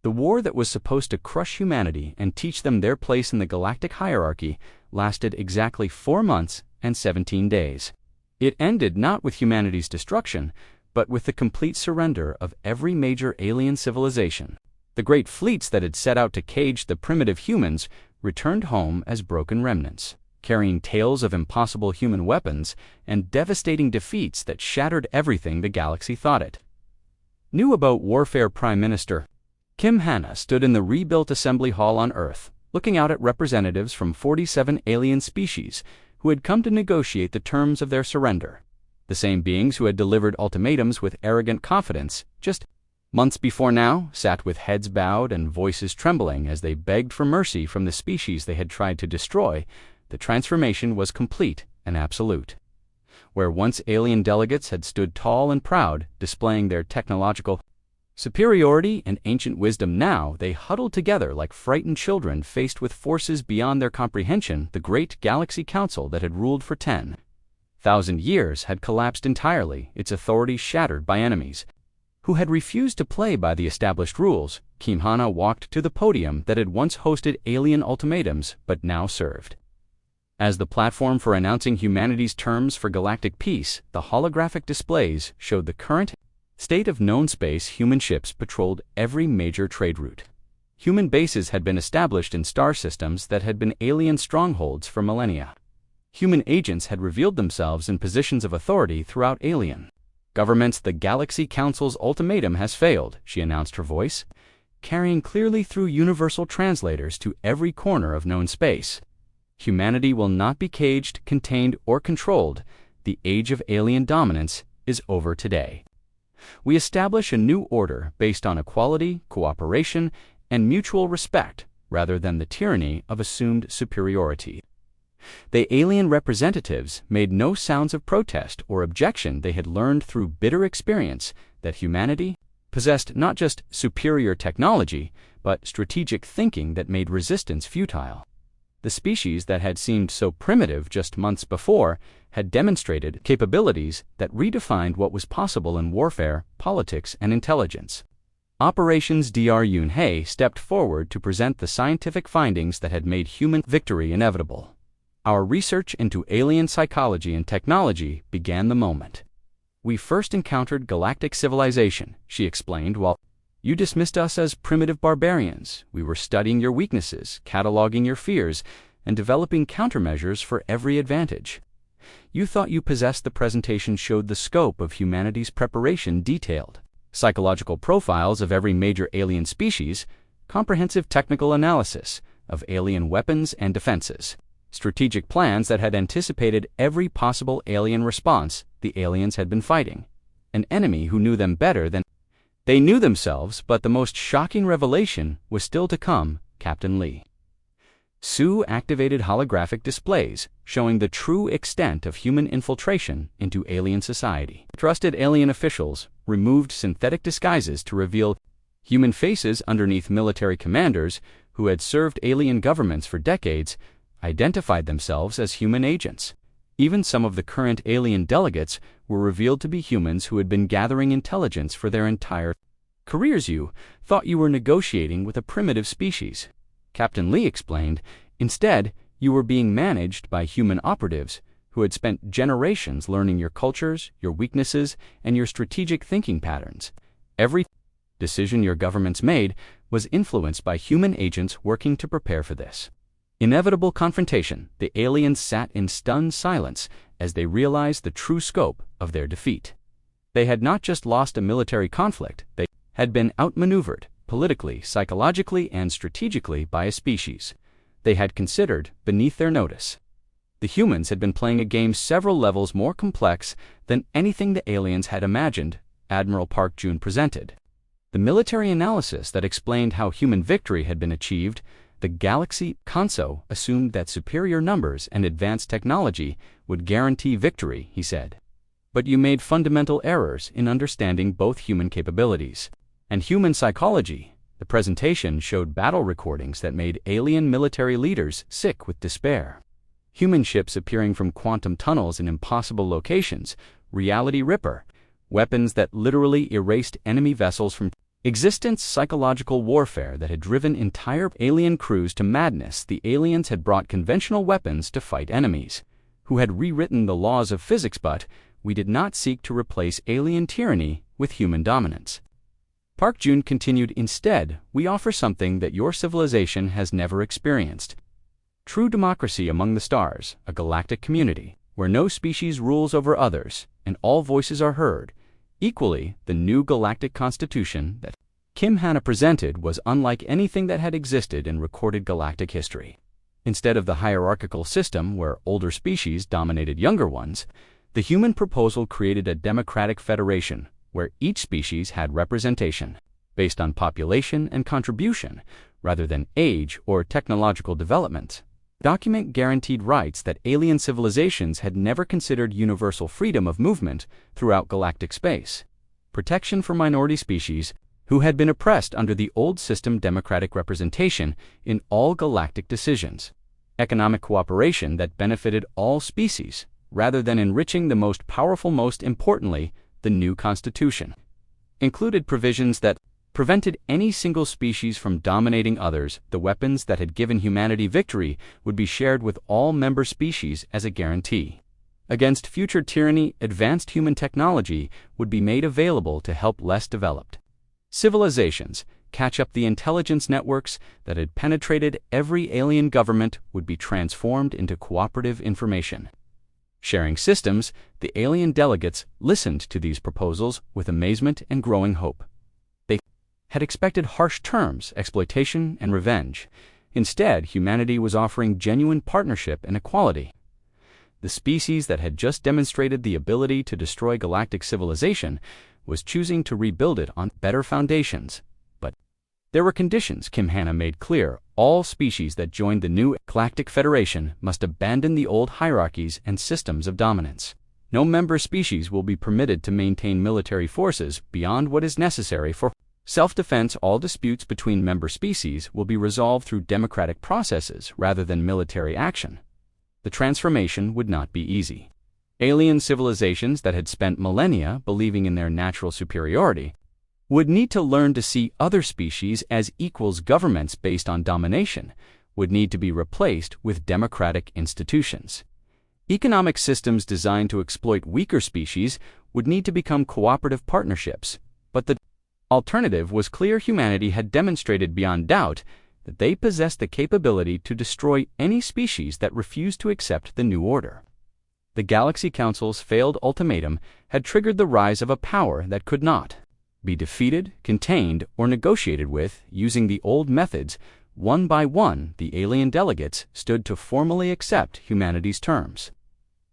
The war that was supposed to crush humanity and teach them their place in the galactic hierarchy lasted exactly 4 months and 17 days. It ended not with humanity's destruction, but with the complete surrender of every major alien civilization. The great fleets that had set out to cage the primitive humans returned home as broken remnants, carrying tales of impossible human weapons and devastating defeats that shattered everything the galaxy thought it knew about warfare. Prime Minister Kim Hanna stood in the rebuilt assembly hall on Earth, looking out at representatives from 47 alien species who had come to negotiate the terms of their surrender. The same beings who had delivered ultimatums with arrogant confidence just months before now sat with heads bowed and voices trembling as they begged for mercy from the species they had tried to destroy. The transformation was complete and absolute. Where once alien delegates had stood tall and proud, displaying their technological superiority and ancient wisdom, now they huddled together like frightened children faced with forces beyond their comprehension. The great Galaxy Council that had ruled for 10,000 years had collapsed entirely, its authority shattered by enemies who had refused to play by the established rules. Kim Hanna walked to the podium that had once hosted alien ultimatums but now served as the platform for announcing humanity's terms for galactic peace. The holographic displays showed the current state of known space. Human ships patrolled every major trade route. Human bases had been established in star systems that had been alien strongholds for millennia. Human agents had revealed themselves in positions of authority throughout alien governments. The Galaxy Council's ultimatum has failed, she announced, her voice carrying clearly through universal translators to every corner of known space. Humanity will not be caged, contained, or controlled. The age of alien dominance is over today. We establish a new order based on equality, cooperation, and mutual respect, rather than the tyranny of assumed superiority. The alien representatives made no sounds of protest or objection. They had learned through bitter experience that humanity possessed not just superior technology, but strategic thinking that made resistance futile. The species that had seemed so primitive just months before had demonstrated capabilities that redefined what was possible in warfare, politics, and intelligence. Operations Dr. Yoon-hae stepped forward to present the scientific findings that had made human victory inevitable. Our research into alien psychology and technology began the moment we first encountered galactic civilization, she explained. While you dismissed us as primitive barbarians, we were studying your weaknesses, cataloging your fears, and developing countermeasures for every advantage. You thought you possessed. The presentation showed the scope of humanity's preparation, detailed psychological profiles of every major alien species, comprehensive technical analysis of alien weapons and defenses, strategic plans that had anticipated every possible alien response. The aliens had been fighting an enemy who knew them better than they knew themselves. But the most shocking revelation was still to come. Captain Lee Sue activated holographic displays showing the true extent of human infiltration into alien society. Trusted alien officials removed synthetic disguises to reveal human faces underneath. Military commanders who had served alien governments for decades identified themselves as human agents. Even some of the current alien delegates were revealed to be humans who had been gathering intelligence for their entire careers. You thought you were negotiating with a primitive species, Captain Lee explained. Instead, you were being managed by human operatives who had spent generations learning your cultures, your weaknesses, and your strategic thinking patterns. Every decision your governments made was influenced by human agents working to prepare for this inevitable confrontation. The aliens sat in stunned silence as they realized the true scope of their defeat. They had not just lost a military conflict, they had been outmaneuvered politically, psychologically, and strategically by a species they had considered beneath their notice. The humans had been playing a game several levels more complex than anything the aliens had imagined, Admiral Park Jun presented. The military analysis that explained how human victory had been achieved. The Galaxy Council assumed that superior numbers and advanced technology would guarantee victory, he said. But you made fundamental errors in understanding both human capabilities and human psychology. The presentation showed battle recordings that made alien military leaders sick with despair. Human ships appearing from quantum tunnels in impossible locations, reality ripper, weapons that literally erased enemy vessels from Existence psychological warfare that had driven entire alien crews to madness. The aliens had brought conventional weapons to fight enemies, who had rewritten the laws of physics, but we did not seek to replace alien tyranny with human dominance. Park Jun continued, instead, we offer something that your civilization has never experienced. True democracy among the stars, a galactic community, where no species rules over others, and all voices are heard. Equally, the new galactic constitution that Kim Hanna presented was unlike anything that had existed in recorded galactic history. Instead of the hierarchical system where older species dominated younger ones, the human proposal created a democratic federation where each species had representation based on population and contribution rather than age or technological development. Document guaranteed rights that alien civilizations had never considered: universal freedom of movement throughout galactic space, protection for minority species who had been oppressed under the old system, democratic representation in all galactic decisions, economic cooperation that benefited all species rather than enriching the most powerful. Most importantly, the new constitution included provisions that prevented any single species from dominating others. The weapons that had given humanity victory would be shared with all member species as a guarantee against future tyranny. Advanced human technology would be made available to help less developed civilizations catch up. The intelligence networks that had penetrated every alien government would be transformed into cooperative information sharing systems. The alien delegates listened to these proposals with amazement and growing hope. Had expected harsh terms, exploitation, and revenge. Instead, humanity was offering genuine partnership and equality. The species that had just demonstrated the ability to destroy galactic civilization was choosing to rebuild it on better foundations. But there were conditions. Kim Hanna made clear: all species that joined the new Galactic Federation must abandon the old hierarchies and systems of dominance. No member species will be permitted to maintain military forces beyond what is necessary for self-defense. All disputes between member species will be resolved through democratic processes rather than military action. The transformation would not be easy. Alien civilizations that had spent millennia believing in their natural superiority would need to learn to see other species as equals. Governments based on domination would need to be replaced with democratic institutions. Economic systems designed to exploit weaker species would need to become cooperative partnerships. But the alternative was clear. Humanity had demonstrated beyond doubt that they possessed the capability to destroy any species that refused to accept the new order. The Galaxy Council's failed ultimatum had triggered the rise of a power that could not be defeated, contained, or negotiated with using the old methods. One by one, the alien delegates stood to formally accept humanity's terms.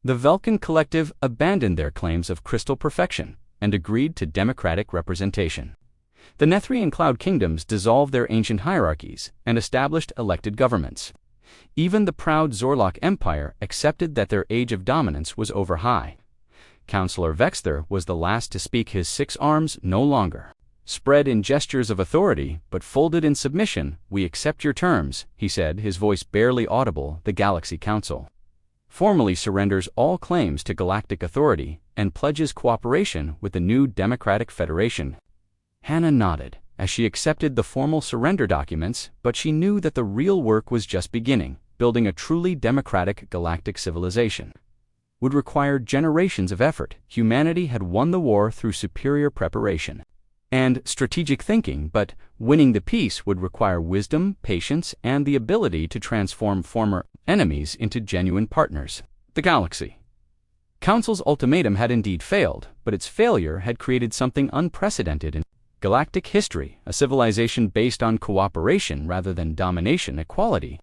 The Vulcan Collective abandoned their claims of crystal perfection and agreed to democratic representation. The Nethrian Cloud Kingdoms dissolved their ancient hierarchies and established elected governments. Even the proud Zorlok Empire accepted that their age of dominance was over. High Counselor Vexter was the last to speak. His 6 arms no longer spread in gestures of authority, but folded in submission. We accept your terms, he said, his voice barely audible. The Galaxy Council formally surrenders all claims to galactic authority and pledges cooperation with the new Democratic Federation. Hanna nodded as she accepted the formal surrender documents, but she knew that the real work was just beginning. Building a truly democratic galactic civilization would require generations of effort. Humanity had won the war through superior preparation and strategic thinking, but winning the peace would require wisdom, patience, and the ability to transform former enemies into genuine partners. The Galaxy Council's ultimatum had indeed failed, but its failure had created something unprecedented in galactic history: a civilization based on cooperation rather than domination, equality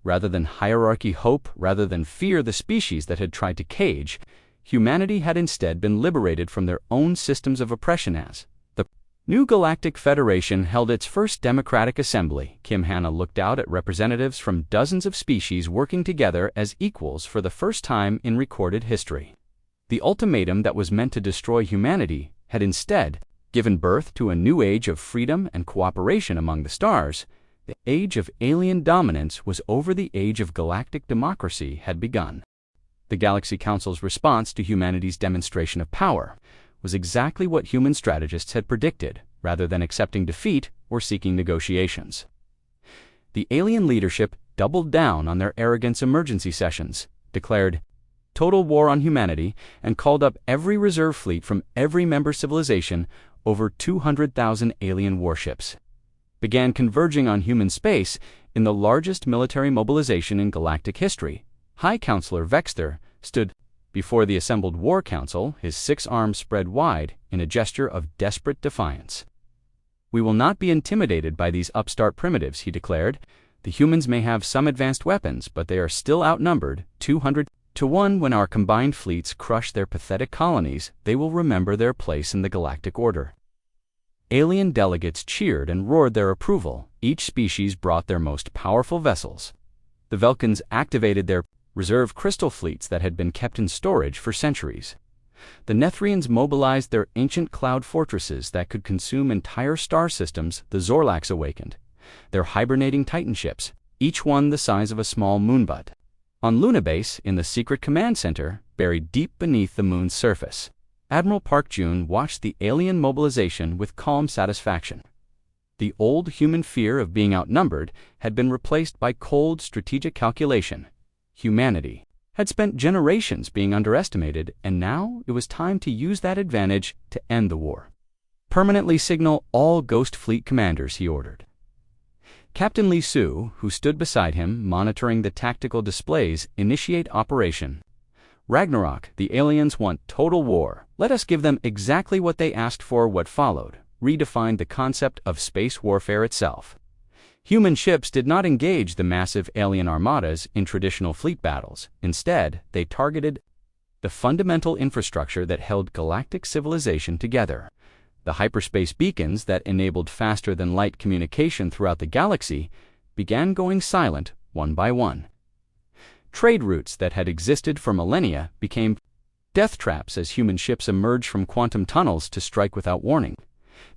rather than hierarchy, hope rather than fear. The species that had tried to cage humanity had instead been liberated from their own systems of oppression. As the new Galactic Federation held its first democratic assembly, Kim Hanna looked out at representatives from dozens of species working together as equals for the first time in recorded history. The ultimatum that was meant to destroy humanity had instead given birth to a new age of freedom and cooperation among the stars. The age of alien dominance was over. The age of galactic democracy had begun. The Galaxy Council's response to humanity's demonstration of power was exactly what human strategists had predicted: rather than accepting defeat or seeking negotiations. The alien leadership doubled down on their arrogance emergency sessions, declared total war on humanity, and called up every reserve fleet from every member civilization, over 200,000 alien warships, began converging on human space in the largest military mobilization in galactic history. High Counselor Vexter stood before the assembled War Council, his 6 arms spread wide in a gesture of desperate defiance. "We will not be intimidated by these upstart primitives," he declared. "The humans may have some advanced weapons, but they are still outnumbered 200 to 1. When our combined fleets crush their pathetic colonies, they will remember their place in the galactic order." Alien delegates cheered and roared their approval. Each species brought their most powerful vessels. The Vulcans activated their reserve crystal fleets that had been kept in storage for centuries. The Nethrians mobilized their ancient cloud fortresses that could consume entire star systems. The Zorlax awakened their hibernating Titan ships, each one the size of a small moonbutt. On Lunabase, in the secret command center, buried deep beneath the moon's surface, Admiral Park Jun watched the alien mobilization with calm satisfaction. The old human fear of being outnumbered had been replaced by cold strategic calculation. Humanity had spent generations being underestimated, and now it was time to use that advantage to end the war. "Permanently signal all Ghost Fleet commanders," he ordered. Captain Li Su, who stood beside him monitoring the tactical displays, initiate operation. "Ragnarok, the aliens want total war. Let us give them exactly what they asked for." What followed redefined the concept of space warfare itself. Human ships did not engage the massive alien armadas in traditional fleet battles. Instead, they targeted the fundamental infrastructure that held galactic civilization together. The hyperspace beacons that enabled faster-than-light communication throughout the galaxy began going silent one by one. Trade routes that had existed for millennia became death traps as human ships emerged from quantum tunnels to strike without warning.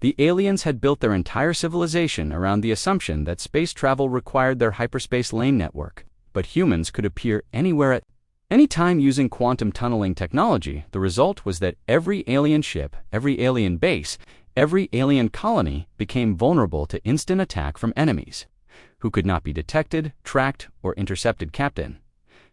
The aliens had built their entire civilization around the assumption that space travel required their hyperspace lane network, but humans could appear anywhere at any time using quantum tunneling technology. The result was that every alien ship, every alien base, every alien colony became vulnerable to instant attack from enemies who could not be detected, tracked, or intercepted. Captain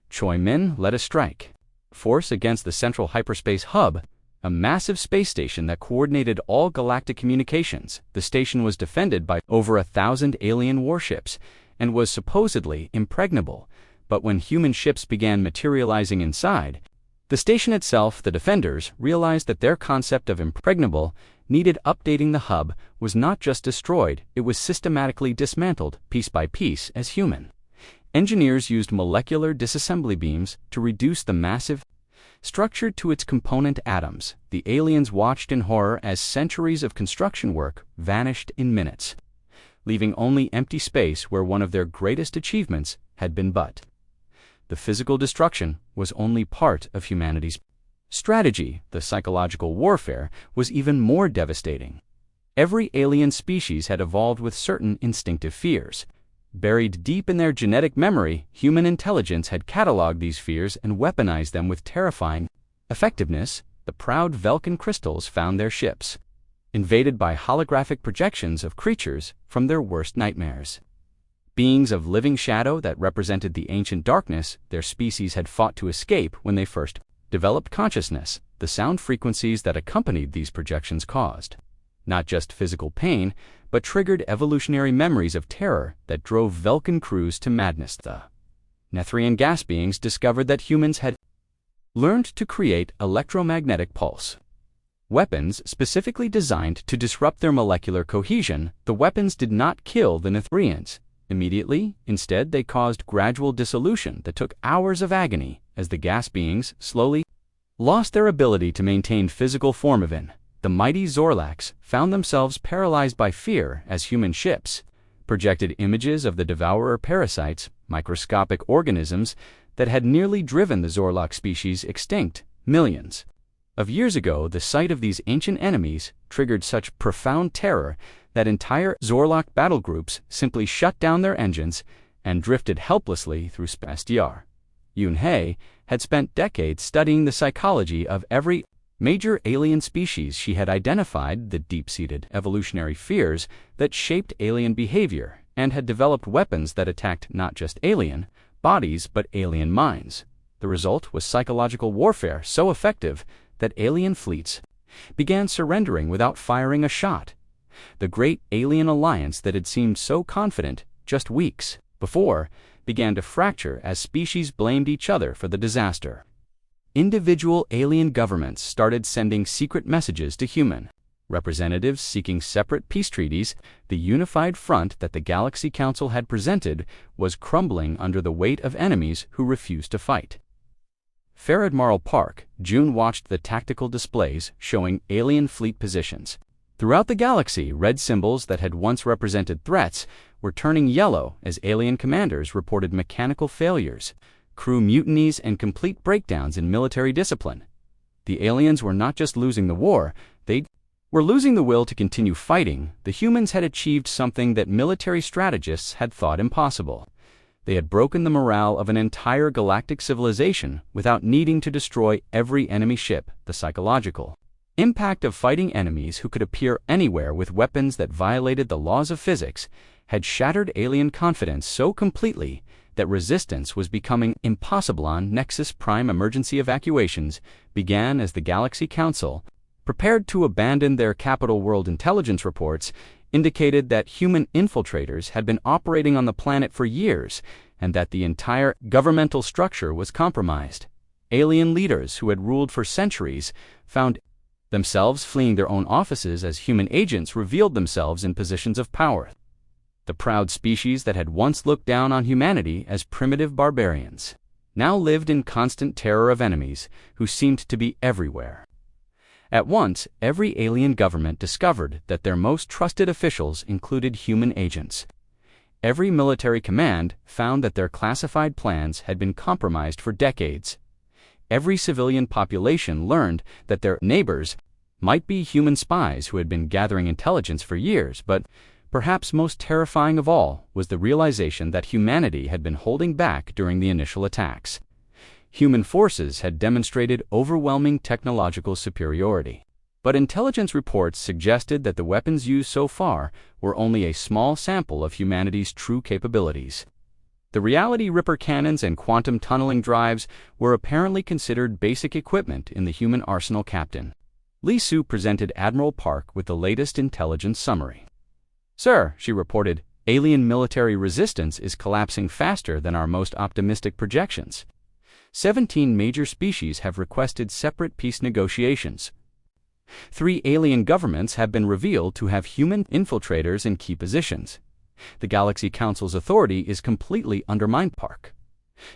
Choi Min led a strike force against the central hyperspace hub, a massive space station that coordinated all galactic communications. The station was defended by over 1,000 alien warships and was supposedly impregnable. But when human ships began materializing inside the station itself, the defenders realized that their concept of impregnable needed updating. The hub was not just destroyed, it was systematically dismantled piece by piece as human engineers used molecular disassembly beams to reduce the massive structure to its component atoms. The aliens watched in horror as centuries of construction work vanished in minutes, leaving only empty space where one of their greatest achievements had been. But the physical destruction was only part of humanity's strategy. The psychological warfare was even more devastating. Every alien species had evolved with certain instinctive fears. Buried deep in their genetic memory, human intelligence had cataloged these fears and weaponized them with terrifying effectiveness. The proud Vulcan crystals found their ships invaded by holographic projections of creatures from their worst nightmares. Beings of living shadow that represented the ancient darkness their species had fought to escape when they first developed consciousness. The sound frequencies that accompanied these projections caused not just physical pain, but triggered evolutionary memories of terror that drove Vulcan crews to madness. The Nethrian gas beings discovered that humans had learned to create electromagnetic pulse weapons specifically designed to disrupt their molecular cohesion. The weapons did not kill the Nethrians immediately. Instead, they caused gradual dissolution that took hours of agony as the gas beings slowly lost their ability to maintain physical form. Even the mighty Zorlax found themselves paralyzed by fear as human ships projected images of the devourer parasites, microscopic organisms that had nearly driven the Zorlak species extinct millions of years ago. The sight of these ancient enemies triggered such profound terror that entire Zorlak battle groups simply shut down their engines and drifted helplessly through space. Yun He had spent decades studying the psychology of every major alien species she had identified the deep-seated evolutionary fears that shaped alien behavior and had developed weapons that attacked not just alien bodies but alien minds. The result was psychological warfare so effective that alien fleets began surrendering without firing a shot. The great alien alliance that had seemed so confident just weeks before began to fracture as species blamed each other for the disaster. Individual alien governments started sending secret messages to human representatives seeking separate peace treaties. The unified front that the Galaxy Council had presented was crumbling under the weight of enemies who refused to fight. Faradmarl Park, June watched the tactical displays showing alien fleet positions. Throughout the galaxy, red symbols that had once represented threats were turning yellow as alien commanders reported mechanical failures, crew mutinies, and complete breakdowns in military discipline. The aliens were not just losing the war, they were losing the will to continue fighting. The humans had achieved something that military strategists had thought impossible. They had broken the morale of an entire galactic civilization without needing to destroy every enemy ship. The psychological impact of fighting enemies who could appear anywhere with weapons that violated the laws of physics had shattered alien confidence so completely that resistance was becoming impossible. On Nexus Prime, emergency evacuations began as the Galaxy Council prepared to abandon their capital. World intelligence reports indicated that human infiltrators had been operating on the planet for years and that the entire governmental structure was compromised. Alien leaders who had ruled for centuries found themselves fleeing their own offices as human agents revealed themselves in positions of power. The proud species that had once looked down on humanity as primitive barbarians now lived in constant terror of enemies who seemed to be everywhere. At once, every alien government discovered that their most trusted officials included human agents. Every military command found that their classified plans had been compromised for decades. Every civilian population learned that their neighbors might be human spies who had been gathering intelligence for years, but perhaps most terrifying of all was the realization that humanity had been holding back during the initial attacks. Human forces had demonstrated overwhelming technological superiority, but intelligence reports suggested that the weapons used so far were only a small sample of humanity's true capabilities. The Reality Ripper cannons and quantum tunneling drives were apparently considered basic equipment in the human arsenal. Captain Li Su presented Admiral Park with the latest intelligence summary. "Sir," she reported, "alien military resistance is collapsing faster than our most optimistic projections. 17 major species have requested separate peace negotiations. 3 alien governments have been revealed to have human infiltrators in key positions. The Galaxy Council's authority is completely undermined." Park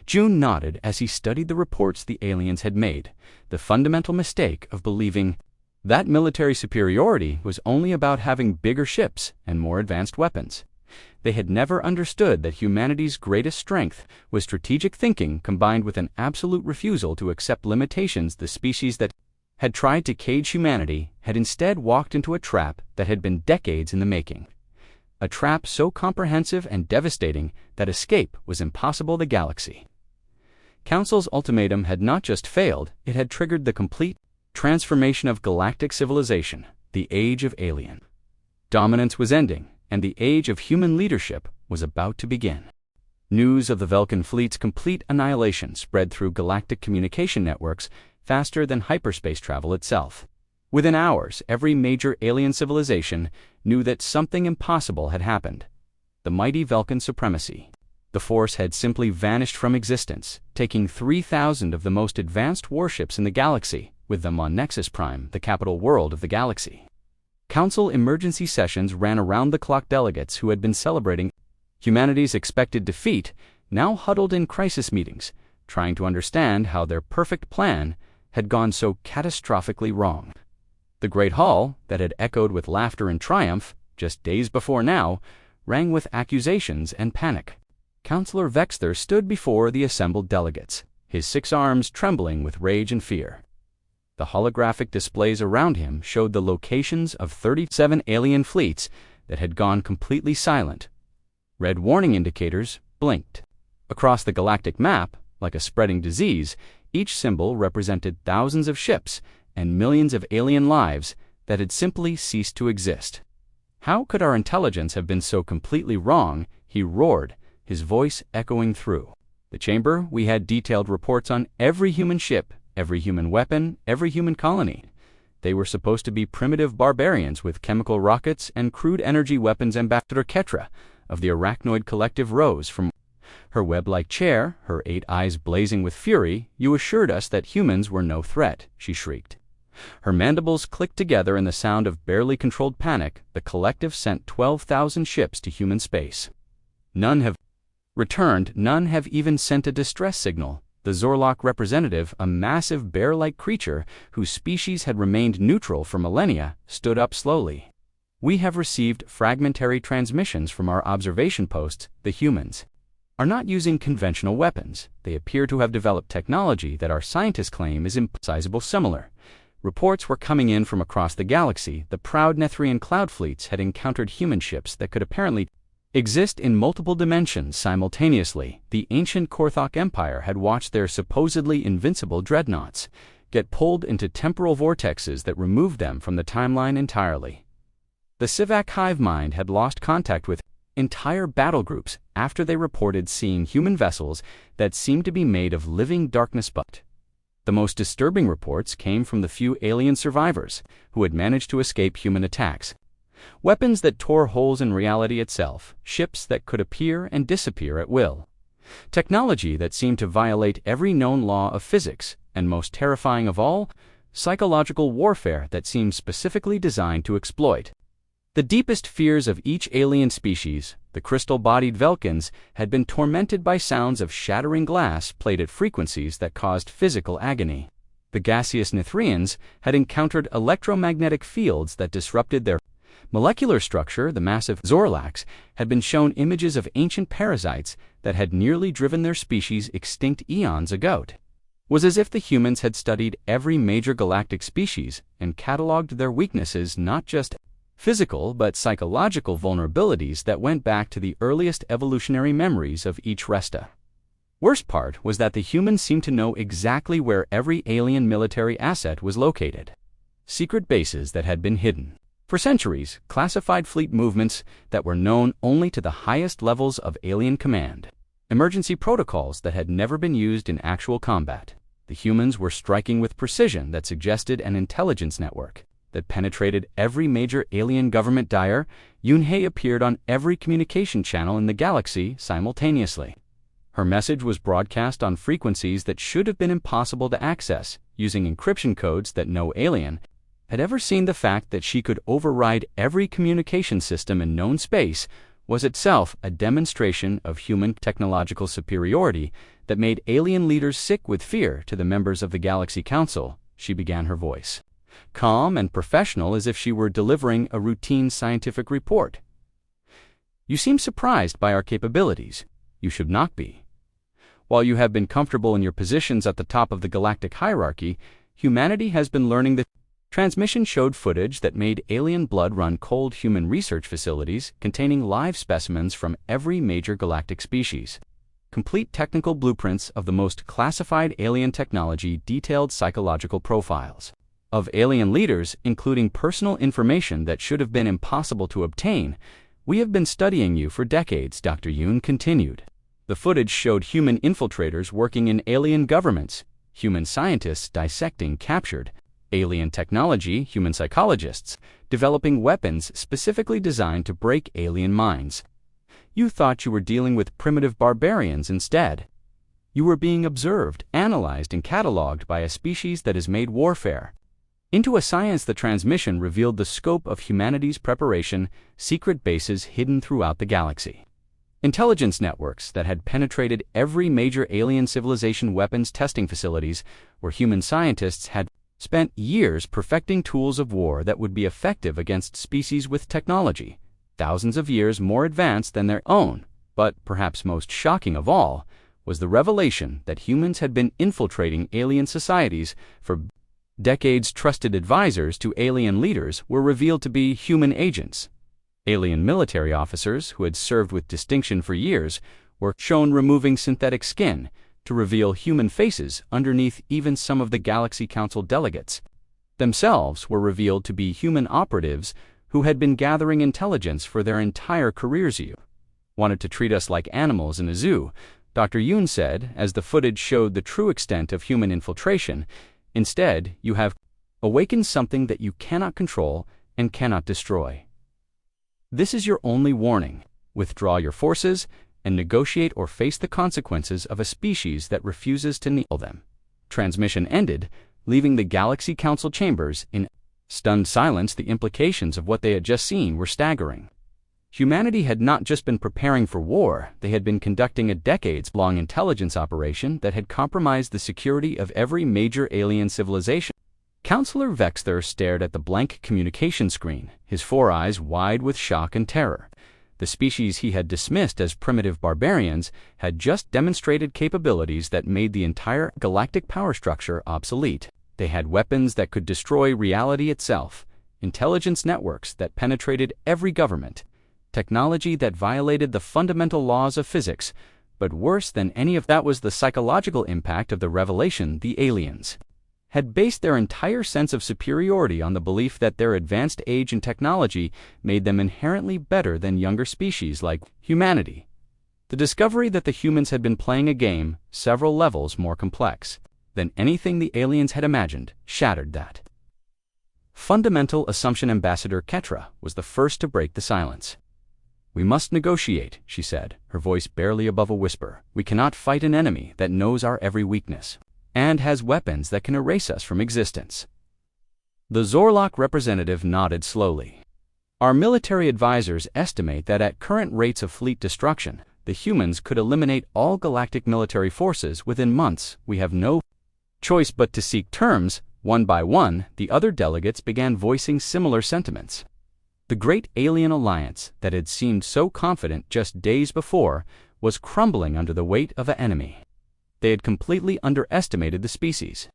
June nodded as he studied the reports the aliens had made, the fundamental mistake of believing that military superiority was only about having bigger ships and more advanced weapons. They had never understood that humanity's greatest strength was strategic thinking combined with an absolute refusal to accept limitations. The species that had tried to cage humanity had instead walked into a trap that had been decades in the making. A trap so comprehensive and devastating that escape was impossible. The Galaxy Council's ultimatum had not just failed, it had triggered the complete transformation of galactic civilization. The age of alien dominance was ending, and the age of human leadership was about to begin. News of the Vulcan fleet's complete annihilation spread through galactic communication networks faster than hyperspace travel itself. Within hours, every major alien civilization knew that something impossible had happened. The mighty Vulcan supremacy. The Force had simply vanished from existence, taking 3,000 of the most advanced warships in the galaxy, with them on Nexus Prime, the capital world of the galaxy. Council emergency sessions ran around the clock. Delegates who had been celebrating humanity's expected defeat now huddled in crisis meetings, trying to understand how their perfect plan had gone so catastrophically wrong. The Great Hall, that had echoed with laughter and triumph just days before now, rang with accusations and panic. Counselor Vexter stood before the assembled delegates, his 6 arms trembling with rage and fear. The holographic displays around him showed the locations of 37 alien fleets that had gone completely silent. Red warning indicators blinked. Across the galactic map, like a spreading disease, each symbol represented thousands of ships and millions of alien lives that had simply ceased to exist. How could our intelligence have been so completely wrong? He roared, his voice echoing through the chamber. We had detailed reports on every human ship, every human weapon, every human colony. They were supposed to be primitive barbarians with chemical rockets and crude energy weapons. Ambassador Ketra of the Arachnoid Collective rose from her web-like chair, her 8 eyes blazing with fury. You assured us that humans were no threat, she shrieked. Her mandibles clicked together in the sound of barely controlled panic. The Collective sent 12,000 ships to human space. None have returned, none have even sent a distress signal. The Zorlok representative, a massive bear-like creature whose species had remained neutral for millennia, stood up slowly. We have received fragmentary transmissions from our observation posts. The humans are not using conventional weapons. They appear to have developed technology that our scientists claim is impossible similar. Reports were coming in from across the galaxy. The proud Nethrian cloud fleets had encountered human ships that could apparently exist in multiple dimensions simultaneously. The ancient Korthok Empire had watched their supposedly invincible dreadnoughts get pulled into temporal vortexes that removed them from the timeline entirely. The Sivak hive mind had lost contact with entire battle groups after they reported seeing human vessels that seemed to be made of living darkness. But the most disturbing reports came from the few alien survivors who had managed to escape human attacks. Weapons that tore holes in reality itself, ships that could appear and disappear at will. Technology that seemed to violate every known law of physics, and most terrifying of all, psychological warfare that seemed specifically designed to exploit the deepest fears of each alien species. The crystal-bodied Velkins had been tormented by sounds of shattering glass played at frequencies that caused physical agony. The gaseous Nithrians had encountered electromagnetic fields that disrupted their molecular structure. The massive Zorlax had been shown images of ancient parasites that had nearly driven their species extinct eons ago. It was as if the humans had studied every major galactic species and cataloged their weaknesses, not just physical but psychological vulnerabilities that went back to the earliest evolutionary memories of each Resta. Worst part was that the humans seemed to know exactly where every alien military asset was located. Secret bases that had been hidden for centuries, classified fleet movements that were known only to the highest levels of alien command, emergency protocols that had never been used in actual combat. The humans were striking with precision that suggested an intelligence network that penetrated every major alien government. Dire Yunhei appeared on every communication channel in the galaxy simultaneously. Her message was broadcast on frequencies that should have been impossible to access, using encryption codes that no alien had ever seen. The fact that she could override every communication system in known space was itself a demonstration of human technological superiority that made alien leaders sick with fear. To the members of the Galaxy Council, she began, her voice calm and professional as if she were delivering a routine scientific report. You seem surprised by our capabilities. You should not be. While you have been comfortable in your positions at the top of the galactic hierarchy, humanity has been learning. The transmission showed footage that made alien blood run cold. Human research facilities containing live specimens from every major galactic species. Complete technical blueprints of the most classified alien technology, detailed psychological profiles of alien leaders, including personal information that should have been impossible to obtain. We have been studying you for decades, Dr. Yoon continued. The footage showed human infiltrators working in alien governments, human scientists dissecting captured alien technology, human psychologists developing weapons specifically designed to break alien minds. You thought you were dealing with primitive barbarians. Instead, you were being observed, analyzed, and cataloged by a species that has made warfare into a science. The transmission revealed the scope of humanity's preparation, secret bases hidden throughout the galaxy, intelligence networks that had penetrated every major alien civilization, weapons testing facilities where human scientists had spent years perfecting tools of war that would be effective against species with technology thousands of years more advanced than their own. But perhaps most shocking of all was the revelation that humans had been infiltrating alien societies for decades. Trusted advisors to alien leaders were revealed to be human agents. Alien military officers who had served with distinction for years were shown removing synthetic skin to reveal human faces underneath. Even some of the Galaxy Council delegates themselves were revealed to be human operatives who had been gathering intelligence for their entire careers. "You wanted to treat us like animals in a zoo," Dr. Yoon said, as the footage showed the true extent of human infiltration. "Instead, you have awakened something that you cannot control and cannot destroy. This is your only warning. Withdraw your forces and negotiate or face the consequences of a species that refuses to kneel them." Transmission ended, leaving the Galaxy Council chambers in stunned silence. The implications of what they had just seen were staggering. Humanity had not just been preparing for war, they had been conducting a decades-long intelligence operation that had compromised the security of every major alien civilization. Counselor Vexter stared at the blank communication screen, his four eyes wide with shock and terror. The species he had dismissed as primitive barbarians had just demonstrated capabilities that made the entire galactic power structure obsolete. They had weapons that could destroy reality itself, intelligence networks that penetrated every government, technology that violated the fundamental laws of physics, but worse than any of that was the psychological impact of the revelation. The aliens had based their entire sense of superiority on the belief that their advanced age and technology made them inherently better than younger species like humanity. The discovery that the humans had been playing a game several levels more complex than anything the aliens had imagined shattered that fundamental assumption. Ambassador Ketra was the first to break the silence. "We must negotiate," she said, her voice barely above a whisper. "We cannot fight an enemy that knows our every weakness and has weapons that can erase us from existence." The Zorlok representative nodded slowly. "Our military advisors estimate that at current rates of fleet destruction, the humans could eliminate all galactic military forces within months. We have no choice but to seek terms." One by one, the other delegates began voicing similar sentiments. The great alien alliance that had seemed so confident just days before was crumbling under the weight of an enemy. They had completely underestimated the species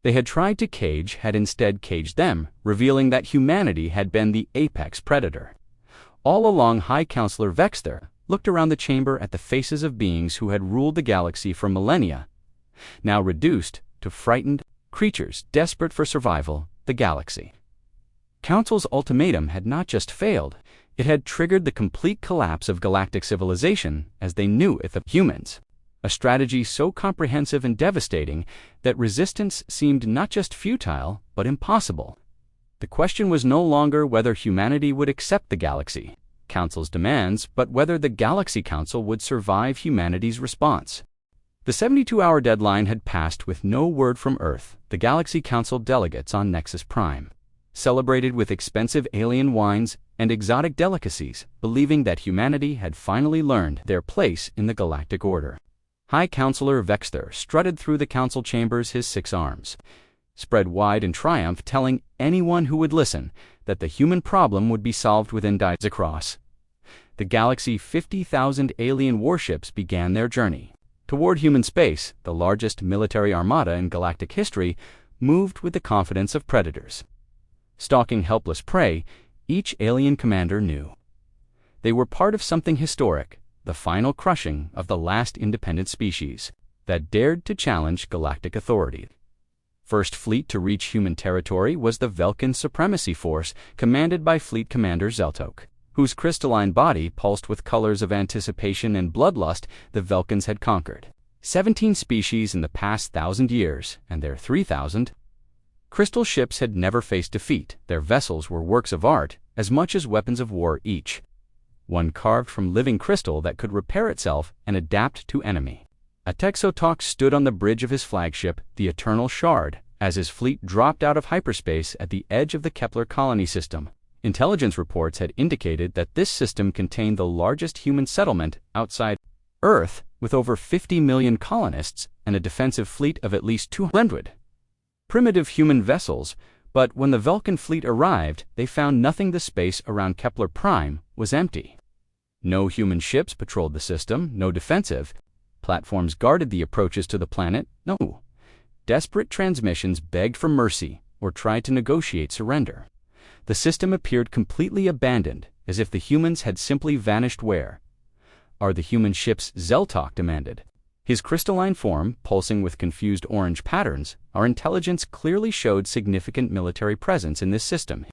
they had tried to cage had instead caged them, revealing that humanity had been the apex predator. All along, High Counselor Vexter looked around the chamber at the faces of beings who had ruled the galaxy for millennia, now reduced to frightened creatures desperate for survival. The Galaxy Council's ultimatum had not just failed, it had triggered the complete collapse of galactic civilization as they knew it. The humans, a strategy so comprehensive and devastating that resistance seemed not just futile, but impossible. The question was no longer whether humanity would accept the Galaxy Council's demands, but whether the Galaxy Council would survive humanity's response. The 72-hour deadline had passed with no word from Earth. The Galaxy Council delegates on Nexus Prime celebrated with expensive alien wines and exotic delicacies, believing that humanity had finally learned their place in the galactic order. High Counselor Vexter strutted through the council chambers, his 6 arms spread wide in triumph, telling anyone who would listen that the human problem would be solved within days. Across the galaxy, 50,000 alien warships began their journey toward human space. The largest military armada in galactic history moved with the confidence of predators stalking helpless prey. Each alien commander knew they were part of something historic, the final crushing of the last independent species that dared to challenge galactic authority. First fleet to reach human territory was the Velkin Supremacy Force, commanded by Fleet Commander Zeltok, whose crystalline body pulsed with colors of anticipation and bloodlust. The Velkins had conquered 17 species in the past 1,000 years, and their 3,000 crystal ships had never faced defeat. Their vessels were works of art as much as weapons of war, each one carved from living crystal that could repair itself and adapt to enemy. A Texotok stood on the bridge of his flagship, the Eternal Shard, as his fleet dropped out of hyperspace at the edge of the Kepler colony system. Intelligence reports had indicated that this system contained the largest human settlement outside Earth, with over 50 million colonists and a defensive fleet of at least 200 primitive human vessels. But when the Vulcan fleet arrived, they found nothing. The space around Kepler Prime was empty. No human ships patrolled the system, no defensive platforms guarded the approaches to the planet, no desperate transmissions begged for mercy or tried to negotiate surrender. The system appeared completely abandoned, as if the humans had simply vanished. "Where are the human ships?" Zeltok demanded. His crystalline form, pulsing with confused orange patterns, our intelligence clearly showed significant military presence in this system.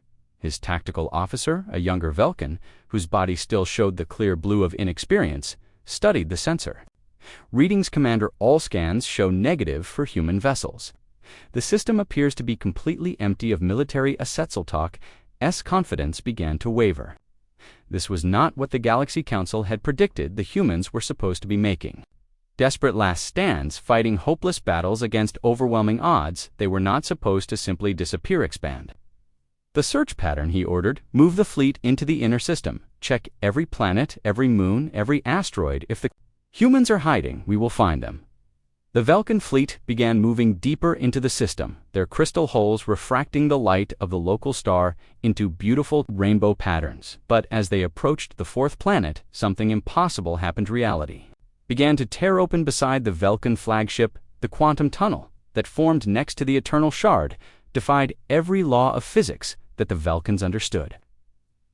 His tactical officer, a younger Velkin, whose body still showed the clear blue of inexperience, studied the sensor. Readings, Commander, all scans show negative for human vessels. The system appears to be completely empty of military Asetzeltalk. Confidence began to waver. This was not what the Galaxy Council had predicted the humans were supposed to be making. Desperate last stands, fighting hopeless battles against overwhelming odds, they were not supposed to simply disappear. Expand the search pattern, he ordered. Move the fleet into the inner system. Check every planet, every moon, every asteroid. If the humans are hiding, we will find them. The Velkin fleet began moving deeper into the system, their crystal holes refracting the light of the local star into beautiful rainbow patterns. But as they approached the fourth planet, something impossible happened. Reality began to tear open beside the Velkin flagship. The quantum tunnel that formed next to the Eternal Shard defied every law of physics that the Velkins understood.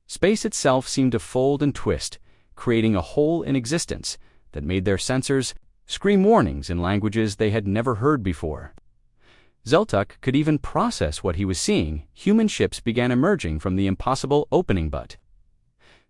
Space itself seemed to fold and twist, creating a hole in existence that made their sensors scream warnings in languages they had never heard before. Zeltuk could even process what he was seeing. Human ships began emerging from the impossible opening, but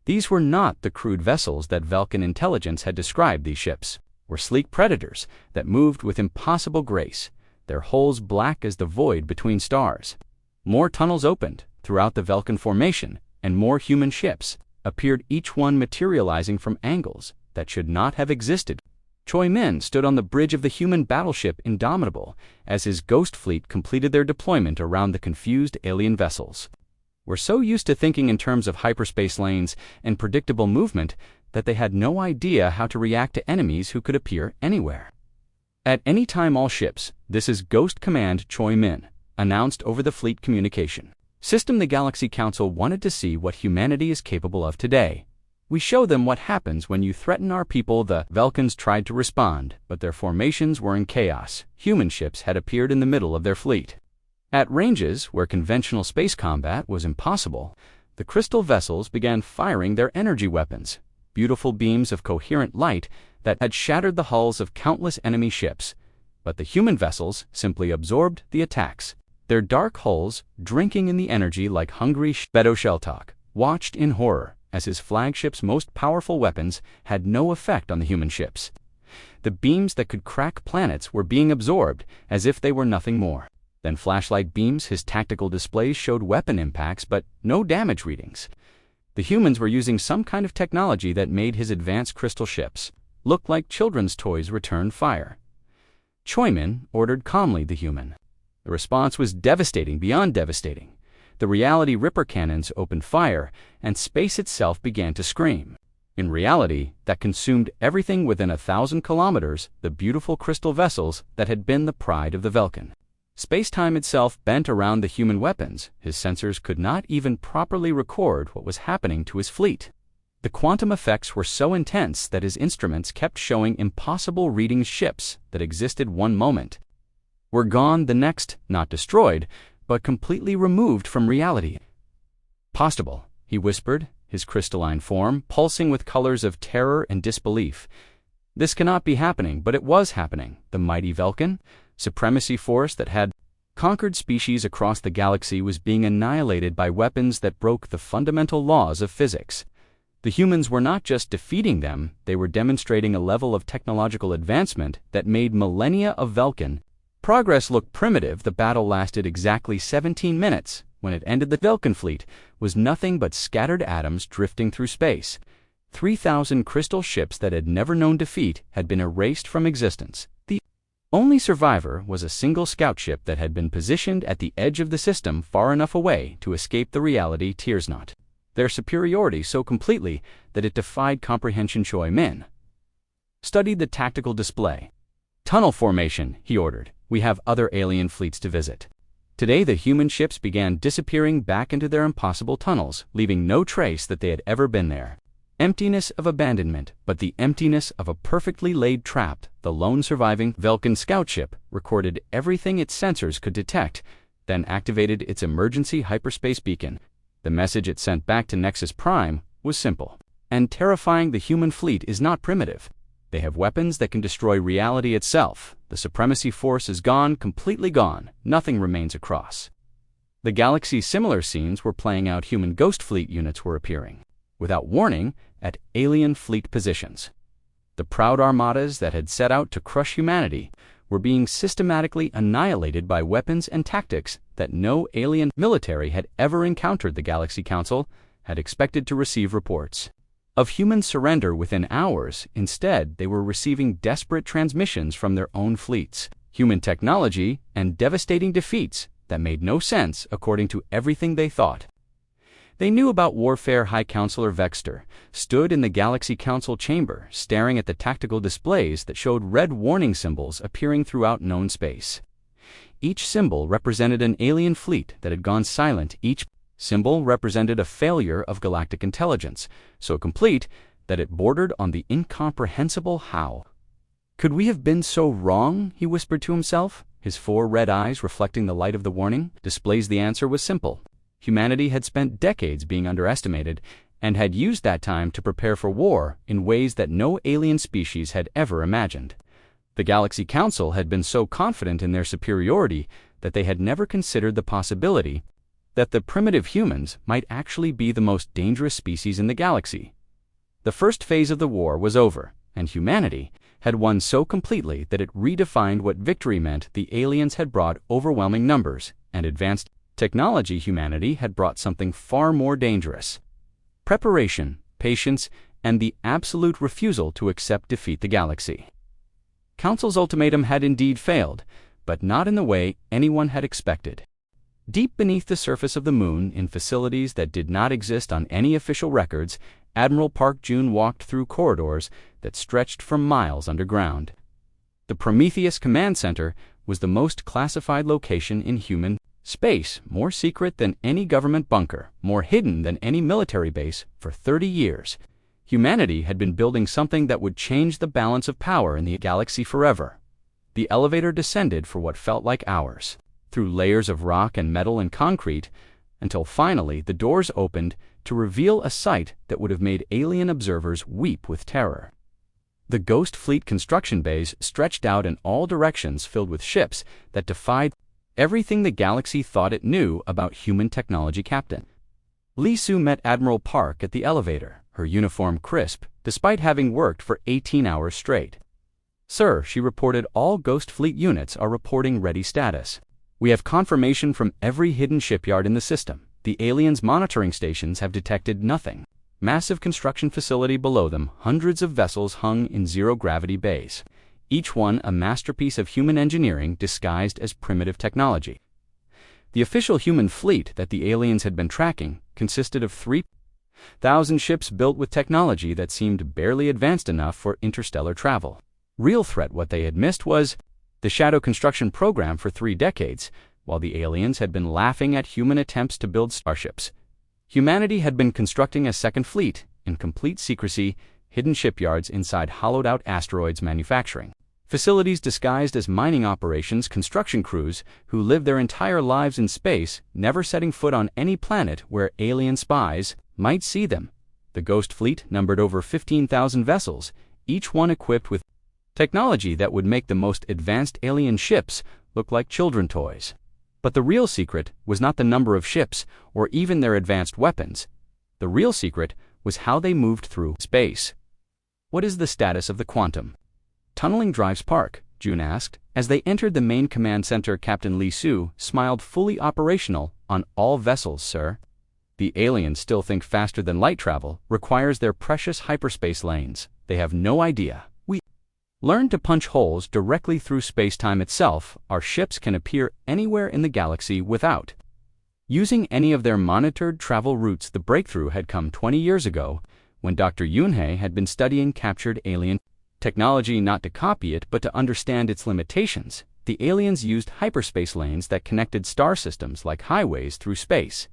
these were not the crude vessels that Velkin intelligence had described. These ships were sleek predators that moved with impossible grace, their hulls black as the void between stars. More tunnels opened throughout the Velkin formation, and more human ships appeared, each one materializing from angles that should not have existed. Choi Min stood on the bridge of the human battleship Indomitable as his ghost fleet completed their deployment around the confused alien vessels. We're so used to thinking in terms of hyperspace lanes and predictable movement that they had no idea how to react to enemies who could appear anywhere. At any time, all ships, this is Ghost Command Choi Min, announced over the fleet communication system. The Galaxy Council wanted to see what humanity is capable of today. We show them what happens when you threaten our people. The Velkins tried to respond, but their formations were in chaos. Human ships had appeared in the middle of their fleet. At ranges where conventional space combat was impossible, the crystal vessels began firing their energy weapons, beautiful beams of coherent light that had shattered the hulls of countless enemy ships. But the human vessels simply absorbed the attacks, their dark hulls drinking in the energy like hungry Beto Sheltok watched in horror as his flagship's most powerful weapons had no effect on the human ships. The beams that could crack planets were being absorbed as if they were nothing more than flashlight beams. His tactical displays showed weapon impacts but no damage readings. The humans were using some kind of technology that made his advanced crystal ships look like children's toys. Return fire. Choi Min ordered calmly. The human. The response was devastating beyond devastating. The reality Ripper cannons opened fire, and space itself began to scream. In reality, that consumed everything within 1,000 kilometers, the beautiful crystal vessels that had been the pride of the Velkin. Space-time itself bent around the human weapons. His sensors could not even properly record what was happening to his fleet. The quantum effects were so intense that his instruments kept showing impossible readings. Ships that existed one moment were gone the next, not destroyed, but completely removed from reality. Possible, he whispered, his crystalline form pulsing with colors of terror and disbelief. This cannot be happening, but it was happening. The mighty Velkin, supremacy force that had conquered species across the galaxy, was being annihilated by weapons that broke the fundamental laws of physics. The humans were not just defeating them, they were demonstrating a level of technological advancement that made millennia of Velkin progress look primitive. The battle lasted exactly 17 minutes. When it ended, the Velkin fleet was nothing but scattered atoms drifting through space. 3,000 crystal ships that had never known defeat had been erased from existence. The only survivor was a single scout ship that had been positioned at the edge of the system, far enough away to escape the reality tears not their superiority so completely that it defied comprehension. Choi Min studied the tactical display. Tunnel formation, he ordered. We have other alien fleets to visit. Today the human ships began disappearing back into their impossible tunnels, leaving no trace that they had ever been there. Emptiness of abandonment, but the emptiness of a perfectly laid trap. The lone surviving Velkin scout ship recorded everything its sensors could detect, then activated its emergency hyperspace beacon. The message it sent back to Nexus Prime was simple and terrifying. The human fleet is not primitive. They have weapons that can destroy reality itself. The supremacy force is gone, completely gone. Nothing remains across. The galaxy's similar scenes were playing out. Human Ghost Fleet units were appearing, without warning, at alien fleet positions. The proud armadas that had set out to crush humanity were being systematically annihilated by weapons and tactics that no alien military had ever encountered. The Galaxy Council had expected to receive reports of human surrender within hours. Instead, they were receiving desperate transmissions from their own fleets, human technology, and devastating defeats that made no sense according to everything they thought. They knew about warfare. High Counselor Vexter stood in the Galaxy Council chamber, staring at the tactical displays that showed red warning symbols appearing throughout known space. Each symbol represented an alien fleet that had gone silent. Each symbol represented a failure of galactic intelligence, so complete that it bordered on the incomprehensible. How could we have been so wrong? He whispered to himself, his 4 red eyes reflecting the light of the warning displays. The answer was simple. Humanity had spent decades being underestimated and had used that time to prepare for war in ways that no alien species had ever imagined. The Galaxy Council had been so confident in their superiority that they had never considered the possibility that the primitive humans might actually be the most dangerous species in the galaxy. The first phase of the war was over, and humanity had won so completely that it redefined what victory meant. The aliens had brought overwhelming numbers and advanced technology. Humanity had brought something far more dangerous: preparation, patience, and the absolute refusal to accept defeat. The Galaxy Council's ultimatum had indeed failed, but not in the way anyone had expected. Deep beneath the surface of the moon, in facilities that did not exist on any official records, Admiral Park Jun walked through corridors that stretched for miles underground. The Prometheus Command Center was the most classified location in human space, more secret than any government bunker, more hidden than any military base. For 30 years, humanity had been building something that would change the balance of power in the galaxy forever. The elevator descended for what felt like hours, through layers of rock and metal and concrete, until finally the doors opened to reveal a sight that would have made alien observers weep with terror. The Ghost Fleet construction bays stretched out in all directions, filled with ships that defied everything the galaxy thought it knew about human technology. Captain Li Su met Admiral Park at the elevator, her uniform crisp, despite having worked for 18 hours straight. "Sir," she reported, "all Ghost Fleet units are reporting ready status. We have confirmation from every hidden shipyard in the system. The aliens' monitoring stations have detected nothing." Massive construction facility below them, hundreds of vessels hung in zero-gravity bays, each one a masterpiece of human engineering disguised as primitive technology. The official human fleet that the aliens had been tracking consisted of 3,000 ships built with technology that seemed barely advanced enough for interstellar travel. Real threat. What they had missed was the shadow construction program for 3 decades. While the aliens had been laughing at human attempts to build starships, humanity had been constructing a second fleet in complete secrecy, hidden shipyards inside hollowed-out asteroids, manufacturing facilities disguised as mining operations, construction crews who lived their entire lives in space, never setting foot on any planet where alien spies might see them. The Ghost Fleet numbered over 15,000 vessels, each one equipped with technology that would make the most advanced alien ships look like children toys. But the real secret was not the number of ships or even their advanced weapons. The real secret was how they moved through space. "What is the status of the quantum tunneling drives, Park?" Jun asked. As they entered the main command center, Captain Li Su smiled. "Fully operational on all vessels, sir. The aliens still think faster than light travel requires their precious hyperspace lanes. They have no idea. We learned to punch holes directly through space-time itself. Our ships can appear anywhere in the galaxy without using any of their monitored travel routes." The breakthrough had come 20 years ago, when Dr. Yunhei had been studying captured alien technology not to copy it but to understand its limitations. The aliens used hyperspace lanes that connected star systems like highways through space.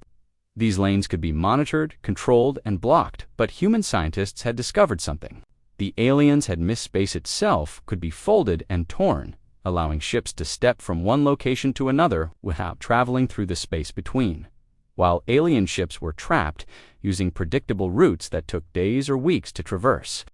These lanes could be monitored, controlled, and blocked, but human scientists had discovered something. The aliens had missed space itself could be folded and torn, allowing ships to step from one location to another without traveling through the space between, while alien ships were trapped using predictable routes that took days or weeks to traverse.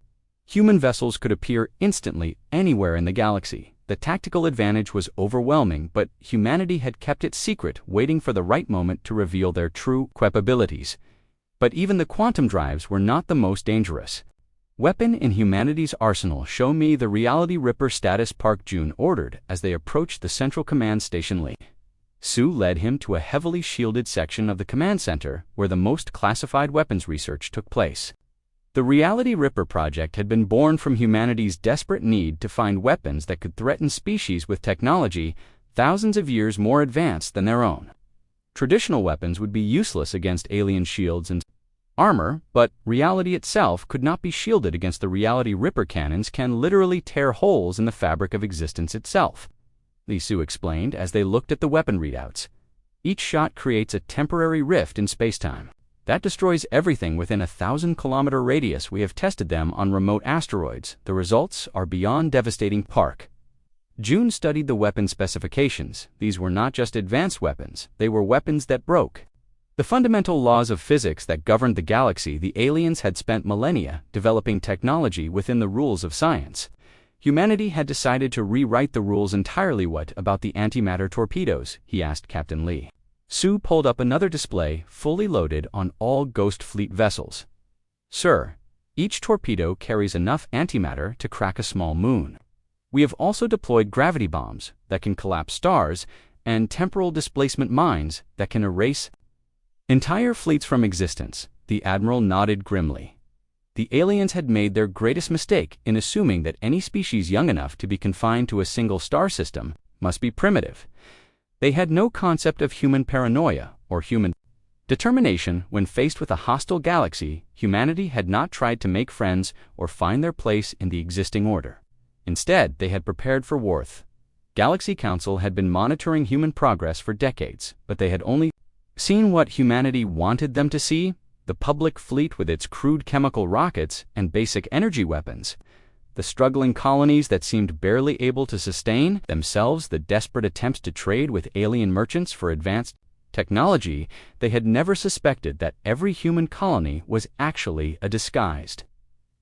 Human vessels could appear instantly anywhere in the galaxy. The tactical advantage was overwhelming, but humanity had kept it secret, waiting for the right moment to reveal their true capabilities. But even the quantum drives were not the most dangerous. "Weapon in humanity's arsenal, show me the Reality Ripper status," Park Jun ordered as they approached the Central Command Station. Lee Su led him to a heavily shielded section of the command center where the most classified weapons research took place. The Reality Ripper project had been born from humanity's desperate need to find weapons that could threaten species with technology thousands of years more advanced than their own. Traditional weapons would be useless against alien shields and armor, but reality itself could not be shielded against the Reality Ripper. Cannons can literally tear holes in the fabric of existence itself, Lee Su explained as they looked at the weapon readouts. Each shot creates a temporary rift in spacetime. That destroys everything within a 1,000-kilometer radius. We have tested them on remote asteroids. The results are beyond devastating. Park Jun studied the weapon specifications. These were not just advanced weapons, they were weapons that broke the fundamental laws of physics that governed the galaxy. The aliens had spent millennia developing technology within the rules of science. Humanity had decided to rewrite the rules entirely. "What about the antimatter torpedoes?" he asked Captain Lee. Su pulled up another display, fully loaded on all Ghost Fleet vessels. "Sir, each torpedo carries enough antimatter to crack a small moon. We have also deployed gravity bombs that can collapse stars and temporal displacement mines that can erase entire fleets from existence." The Admiral nodded grimly. The aliens had made their greatest mistake in assuming that any species young enough to be confined to a single star system must be primitive. They had no concept of human paranoia or human determination. When faced with a hostile galaxy, humanity had not tried to make friends or find their place in the existing order. Instead, they had prepared for war. Galaxy Council had been monitoring human progress for decades, but they had only seen what humanity wanted them to see: the public fleet with its crude chemical rockets and basic energy weapons, the struggling colonies that seemed barely able to sustain themselves, the desperate attempts to trade with alien merchants for advanced technology. They had never suspected that every human colony was actually a disguised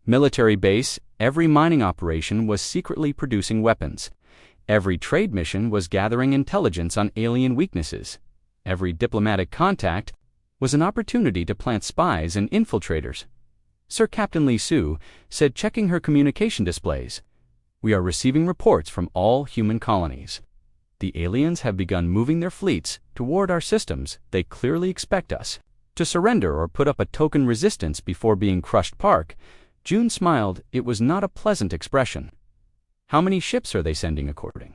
military base. Every mining operation was secretly producing weapons. Every trade mission was gathering intelligence on alien weaknesses. Every diplomatic contact was an opportunity to plant spies and infiltrators. "Sir," Captain Lee Su said, checking her communication displays, "we are receiving reports from all human colonies. The aliens have begun moving their fleets toward our systems. They clearly expect us to surrender or put up a token resistance before being crushed." Park Jun smiled. It was not a pleasant expression. "How many ships are they sending?" "According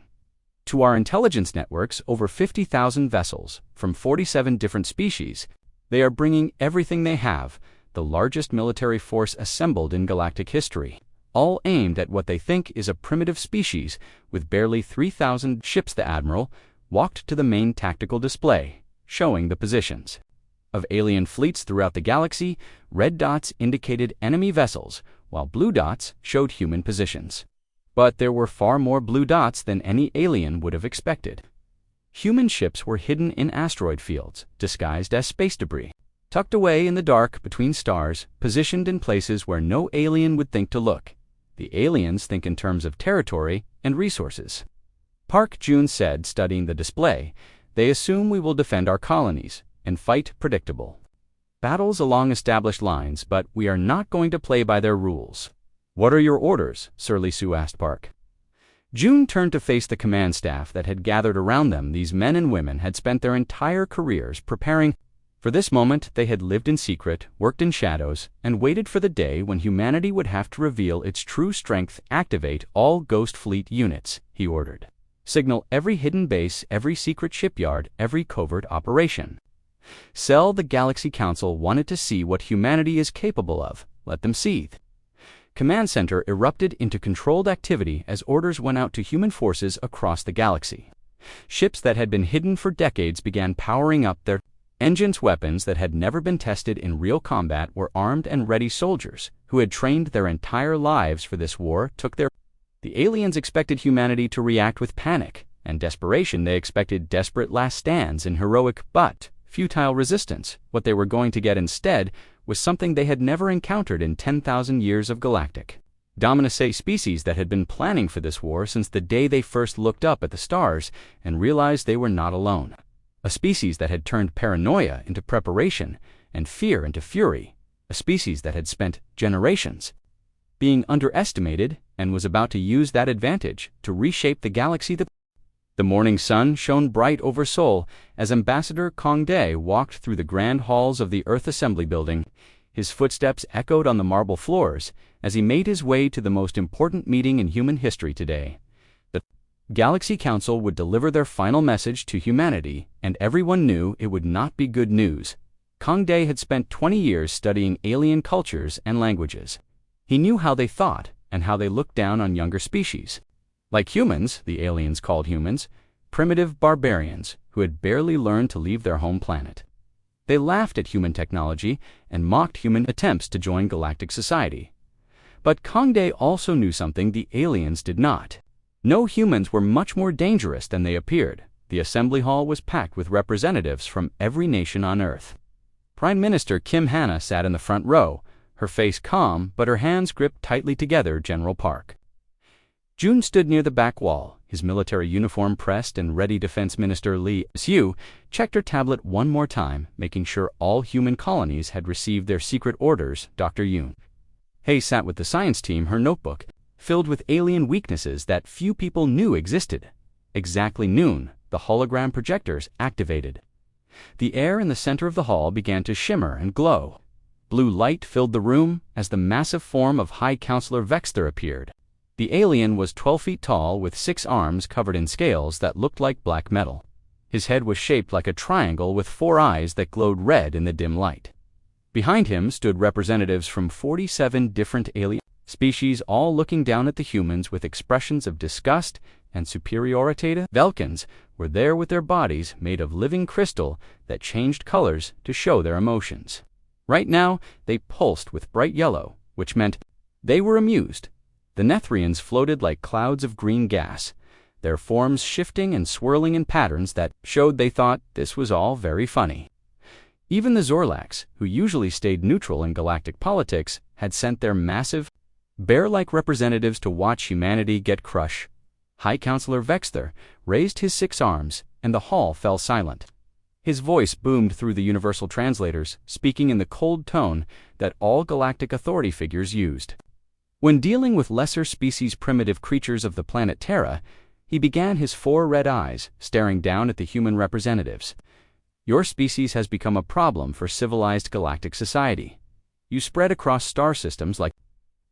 to our intelligence networks, over 50,000 vessels from 47 different species. They are bringing everything they have, the largest military force assembled in galactic history, all aimed at what they think is a primitive species with barely 3,000 ships." The Admiral walked to the main tactical display, showing the positions of alien fleets throughout the galaxy. Red dots indicated enemy vessels, while blue dots showed human positions. But there were far more blue dots than any alien would have expected. Human ships were hidden in asteroid fields, disguised as space debris, tucked away in the dark between stars, positioned in places where no alien would think to look. The aliens think in terms of territory and resources, Park Jun said, studying the display. "They assume we will defend our colonies and fight predictable battles along established lines, but we are not going to play by their rules." "What are your orders?" Sir Lee Su asked Park. Jun turned to face the command staff that had gathered around them. These men and women had spent their entire careers preparing for this moment. They had lived in secret, worked in shadows, and waited for the day when humanity would have to reveal its true strength. "Activate all Ghost Fleet units," he ordered. "Signal every hidden base, every secret shipyard, every covert operation. Sell the Galaxy Council wanted to see what humanity is capable of. Let them seethe." Command Center erupted into controlled activity as orders went out to human forces across the galaxy. Ships that had been hidden for decades began powering up their engines. Weapons that had never been tested in real combat were armed and ready. Soldiers who had trained their entire lives for this war took their. The aliens expected humanity to react with panic and desperation. They expected desperate last stands and heroic but futile resistance. What they were going to get instead was something they had never encountered in 10,000 years of galactic Dominaceae species that had been planning for this war since the day they first looked up at the stars and realized they were not alone. A species that had turned paranoia into preparation and fear into fury. A species that had spent generations being underestimated and was about to use that advantage to reshape the galaxy. The morning sun shone bright over Seoul as Ambassador Kong Dae walked through the grand halls of the Earth Assembly Building. His footsteps echoed on the marble floors as he made his way to the most important meeting in human history today. The Galaxy Council would deliver their final message to humanity, and everyone knew it would not be good news. Kong Dae had spent 20 years studying alien cultures and languages. He knew how they thought and how they looked down on younger species. Like humans, the aliens called humans, primitive barbarians who had barely learned to leave their home planet. They laughed at human technology and mocked human attempts to join galactic society. But Kong Dae also knew something the aliens did not. No humans were much more dangerous than they appeared. The assembly hall was packed with representatives from every nation on Earth. Prime Minister Kim Hana sat in the front row, her face calm but her hands gripped tightly together. General Park Jun stood near the back wall, his military uniform pressed and ready. Defense Minister Lee Soo checked her tablet one more time, making sure all human colonies had received their secret orders. Dr. Yoon Hae sat with the science team, her notebook filled with alien weaknesses that few people knew existed. Exactly noon, the hologram projectors activated. The air in the center of the hall began to shimmer and glow. Blue light filled the room as the massive form of High Counselor Vexter appeared. The alien was 12 feet tall with 6 arms covered in scales that looked like black metal. His head was shaped like a triangle with 4 eyes that glowed red in the dim light. Behind him stood representatives from 47 different alien species, all looking down at the humans with expressions of disgust and superiority. The Velkans were there with their bodies made of living crystal that changed colors to show their emotions. Right now, they pulsed with bright yellow, which meant they were amused. The Nethrians floated like clouds of green gas, their forms shifting and swirling in patterns that showed they thought this was all very funny. Even the Zorlax, who usually stayed neutral in galactic politics, had sent their massive, bear-like representatives to watch humanity get crushed. High Counselor Vexter raised his 6 arms, and the hall fell silent. His voice boomed through the universal translators, speaking in the cold tone that all galactic authority figures used. When dealing with lesser species primitive creatures of the planet Terra, he began his 4 red eyes, staring down at the human representatives. Your species has become a problem for civilized galactic society. You spread across star systems like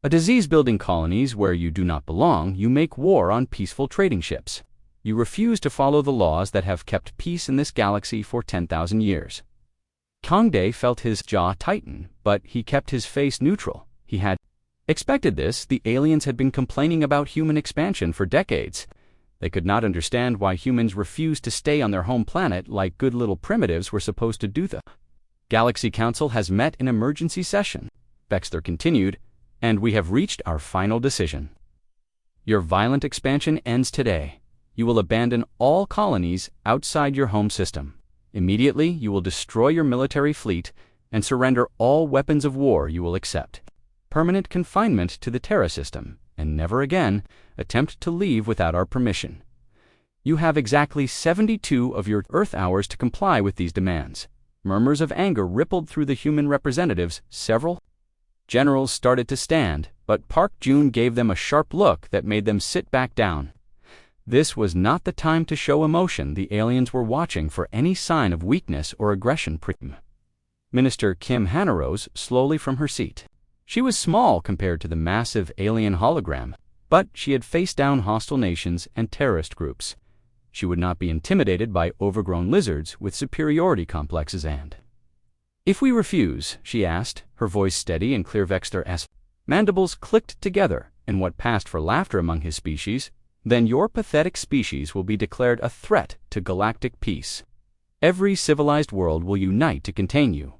a disease-building colonies where you do not belong. You make war on peaceful trading ships. You refuse to follow the laws that have kept peace in this galaxy for 10,000 years. Kong Dae felt his jaw tighten, but he kept his face neutral. He had expected this. The aliens had been complaining about human expansion for decades. They could not understand why humans refused to stay on their home planet like good little primitives were supposed to do. The Galaxy Council has met in emergency session, Vexter continued, and we have reached our final decision. Your violent expansion ends today. You will abandon all colonies outside your home system. Immediately, you will destroy your military fleet and surrender all weapons of war you will accept. Permanent confinement to the Terra system, and never again attempt to leave without our permission. You have exactly 72 of your Earth hours to comply with these demands. Murmurs of anger rippled through the human representatives. Several generals started to stand, but Park Jun gave them a sharp look that made them sit back down. This was not the time to show emotion. The aliens were watching for any sign of weakness or aggression. Minister Kim Hana rose slowly from her seat. She was small compared to the massive alien hologram, but she had faced down hostile nations and terrorist groups. She would not be intimidated by overgrown lizards with superiority complexes. And if we refuse, she asked, her voice steady and clear. Vexter's mandibles clicked together in what passed for laughter among his species. Then your pathetic species will be declared a threat to galactic peace. Every civilized world will unite to contain you.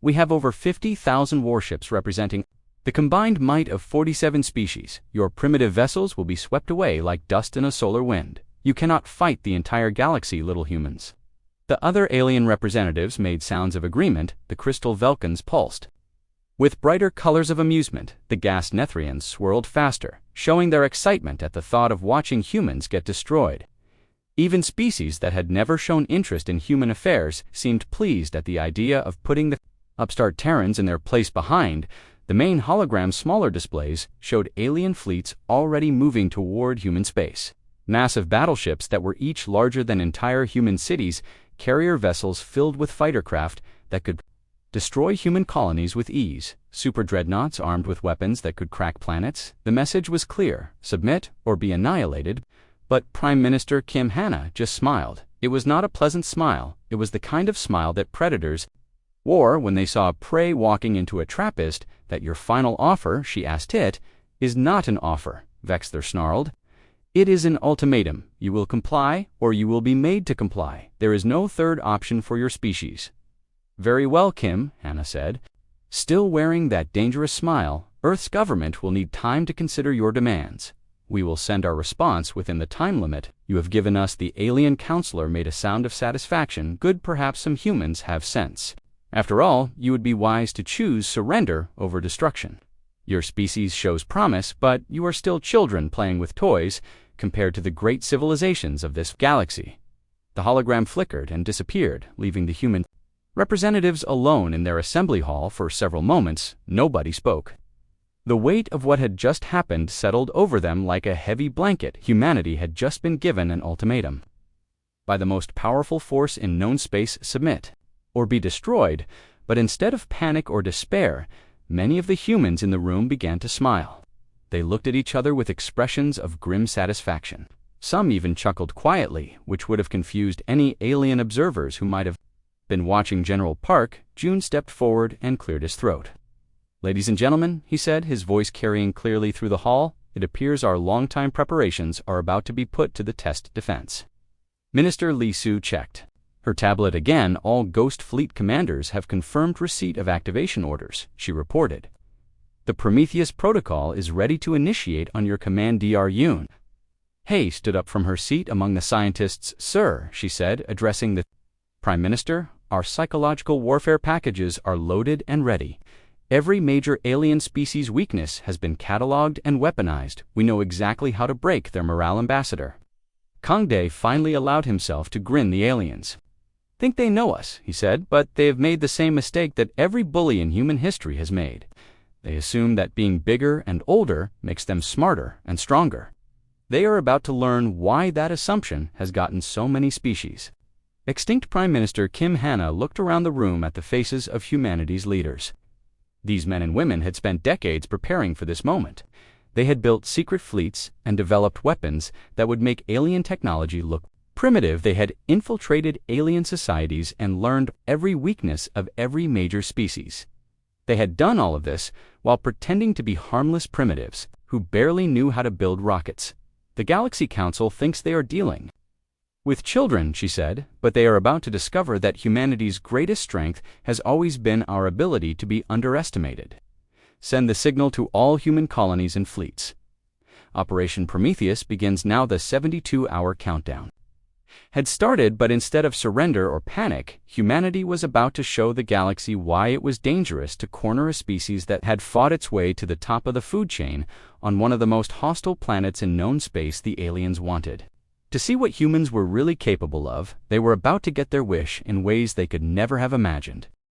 We have over 50,000 warships representing the combined might of 47 species. Your primitive vessels will be swept away like dust in a solar wind. You cannot fight the entire galaxy, little humans. The other alien representatives made sounds of agreement. The crystal Velkans pulsed. With brighter colors of amusement, the gassed Nethrians swirled faster, showing their excitement at the thought of watching humans get destroyed. Even species that had never shown interest in human affairs seemed pleased at the idea of putting the upstart Terrans in their place behind. The main hologram's smaller displays showed alien fleets already moving toward human space. Massive battleships that were each larger than entire human cities, carrier vessels filled with fighter craft that could destroy human colonies with ease, super dreadnoughts armed with weapons that could crack planets. The message was clear: submit or be annihilated. But Prime Minister Kim Hanna just smiled. It was not a pleasant smile. It was the kind of smile that predators wore when they saw prey walking into a trappist. That your final offer, she asked it, is not an offer, Vexler snarled. It is an ultimatum. You will comply, or you will be made to comply. There is no third option for your species. Very well, Kim, Hanna said. Still wearing that dangerous smile, Earth's government will need time to consider your demands. We will send our response within the time limit you have given us. The alien counselor made a sound of satisfaction. Good, perhaps some humans have sense. After all, you would be wise to choose surrender over destruction. Your species shows promise, but you are still children playing with toys compared to the great civilizations of this galaxy. The hologram flickered and disappeared, leaving the human representatives alone in their assembly hall for several moments. Nobody spoke. The weight of what had just happened settled over them like a heavy blanket. Humanity had just been given an ultimatum. By the most powerful force in known space, submit or be destroyed. But instead of panic or despair, many of the humans in the room began to smile. They looked at each other with expressions of grim satisfaction. Some even chuckled quietly, which would have confused any alien observers who might have been watching General Park. June stepped forward and cleared his throat. Ladies and gentlemen, he said, his voice carrying clearly through the hall, it appears our long-time preparations are about to be put to the test defense. Minister Li Su checked her tablet again. All Ghost Fleet commanders have confirmed receipt of activation orders, she reported. The Prometheus protocol is ready to initiate on your command, Dr. Yoon. Hay stood up from her seat among the scientists. Sir, she said, addressing the Prime Minister, our psychological warfare packages are loaded and ready. Every major alien species weakness has been catalogued and weaponized. We know exactly how to break their morale ambassador. Kang Dae finally allowed himself to grin. The aliens think they know us, he said, but they have made the same mistake that every bully in human history has made. They assume that being bigger and older makes them smarter and stronger. They are about to learn why that assumption has gotten so many species. Extinct Prime Minister Kim Hanna looked around the room at the faces of humanity's leaders. These men and women had spent decades preparing for this moment. They had built secret fleets and developed weapons that would make alien technology look primitive. They had infiltrated alien societies and learned every weakness of every major species. They had done all of this while pretending to be harmless primitives who barely knew how to build rockets. The Galaxy Council thinks they are dealing with children, she said, but they are about to discover that humanity's greatest strength has always been our ability to be underestimated. Send the signal to all human colonies and fleets. Operation Prometheus begins now. The 72-hour countdown had started, but instead of surrender or panic, humanity was about to show the galaxy why it was dangerous to corner a species that had fought its way to the top of the food chain on one of the most hostile planets in known space. The aliens wanted to see what humans were really capable of. They were about to get their wish in ways they could never have imagined.